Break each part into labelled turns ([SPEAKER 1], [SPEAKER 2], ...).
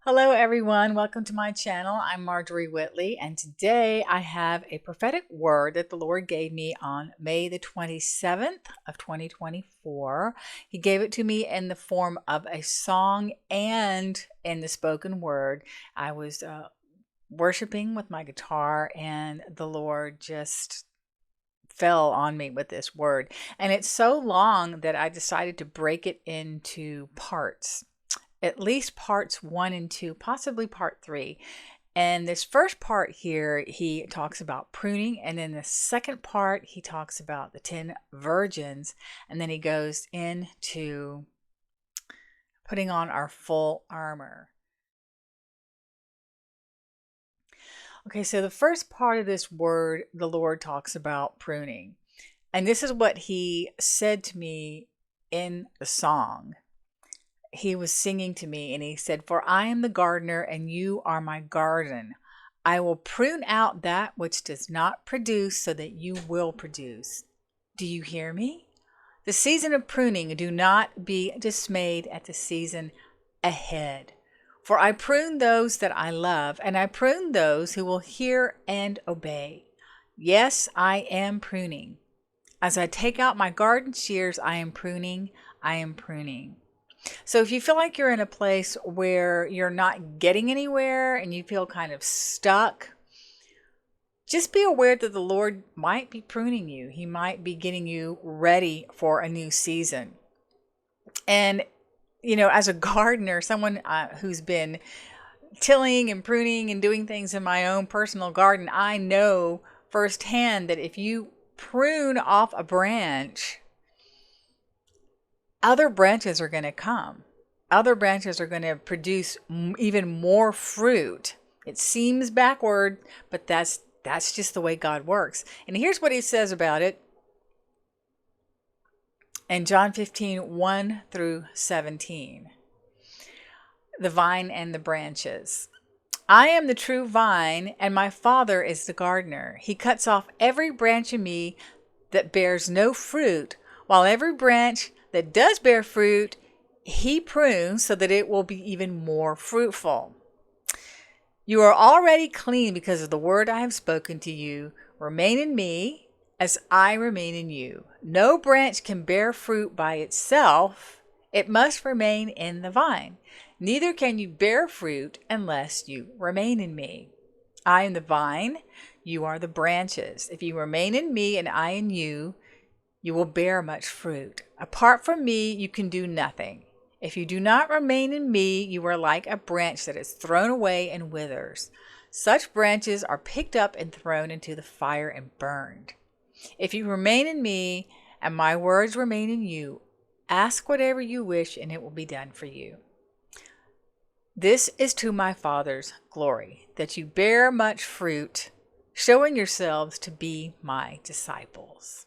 [SPEAKER 1] Hello, everyone. Welcome to my channel. I'm Marjorie Whitley, and today I have a prophetic word that the Lord gave me on May the 27th of 2024. He gave it to me in the form of a song and in the spoken word. I was worshiping with my guitar, and the Lord just fell on me with this word. And it's so long that I decided to break it into parts, at least parts 1 and 2, possibly part 3. And this first part here, he talks about pruning. And then the second part, he talks about the 10 virgins. And then he goes into putting on our full armor. Okay, so the first part of this word, the Lord talks about pruning. And this is what he said to me in the song. He was singing to me and he said, "For I am the gardener and you are my garden. I will prune out that which does not produce so that you will produce." Do you hear me? The season of pruning, do not be dismayed at the season ahead. For I prune those that I love, and I prune those who will hear and obey. Yes, I am pruning. As I take out my garden shears, I am pruning. I am pruning. So if you feel like you're in a place where you're not getting anywhere and you feel kind of stuck, just be aware that the Lord might be pruning you. He might be getting you ready for a new season. And, as a gardener, someone who's been tilling and pruning and doing things in my own personal garden, I know firsthand that if you prune off a branch, other branches are going to come. Other branches are going to produce even more fruit. It seems backward, but that's just the way God works. And here's what he says about it in John 15, 1 through 17. The vine and the branches. I am the true vine, and my Father is the gardener. He cuts off every branch in me that bears no fruit, while every branch that does bear fruit, he prunes so that it will be even more fruitful. You are already clean because of the word I have spoken to you. Remain in me as I remain in you. No branch can bear fruit by itself. It must remain in the vine. Neither can you bear fruit unless you remain in me. I am the vine, you are the branches. If you remain in me and I in you, you will bear much fruit. Apart from me, you can do nothing. If you do not remain in me, you are like a branch that is thrown away and withers. Such branches are picked up and thrown into the fire and burned. If you remain in me and my words remain in you, ask whatever you wish and it will be done for you. This is to my Father's glory, that you bear much fruit, showing yourselves to be my disciples.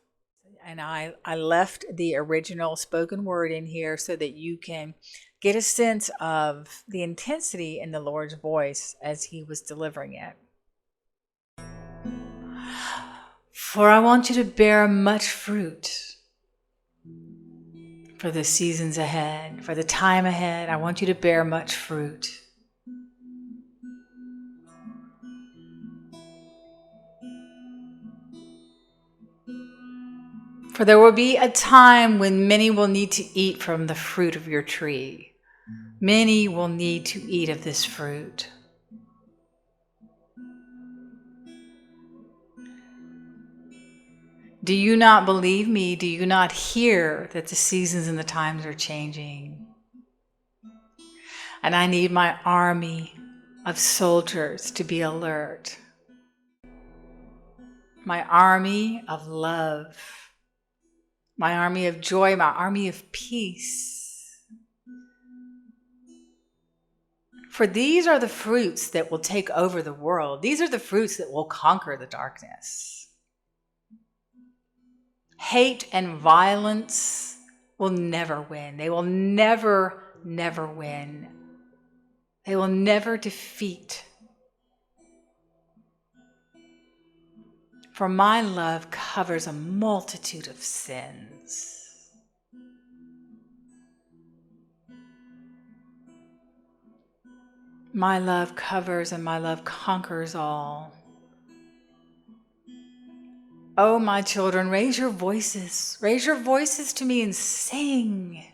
[SPEAKER 1] And I left the original spoken word in here so that you can get a sense of the intensity in the Lord's voice as he was delivering it. For I want you to bear much fruit for the seasons ahead, for the time ahead. I want you to bear much fruit. For there will be a time when many will need to eat from the fruit of your tree. Many will need to eat of this fruit. Do you not believe me? Do you not hear that the seasons and the times are changing? And I need my army of soldiers to be alert. My army of love. My army of joy. My army of peace. For these are the fruits that will take over the world. These are the fruits that will conquer the darkness. Hate and violence will never win. They will never win. They will never defeat. For my love covers a multitude of sins. My love covers and my love conquers all. Oh, my children, raise your voices. Raise your voices to me and sing.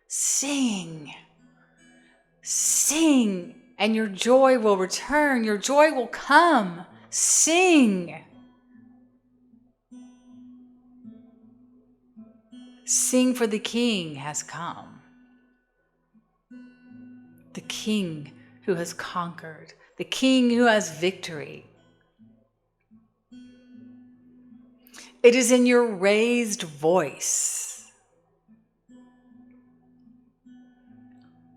[SPEAKER 1] Sing. Sing. And your joy will return. Your joy will come. Sing. Sing, for the King has come. The King who has conquered. The King who has victory. It is in your raised voice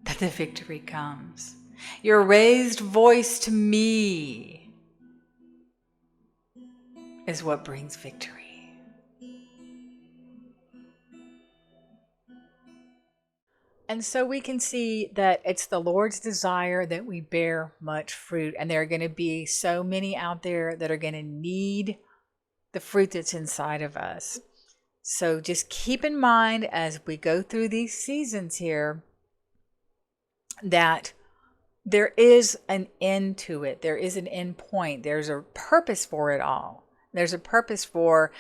[SPEAKER 1] that the victory comes. Your raised voice to me is what brings victory. And so we can see that it's the Lord's desire that we bear much fruit. And there are going to be so many out there that are going to need the fruit that's inside of us. So just keep in mind as we go through these seasons here that there is an end to it. There is an end point. There's a purpose for it all. There's a purpose for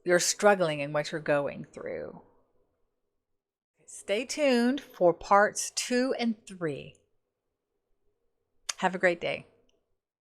[SPEAKER 1] your struggling and what you're going through. Stay tuned for parts 2 and 3. Have a great day.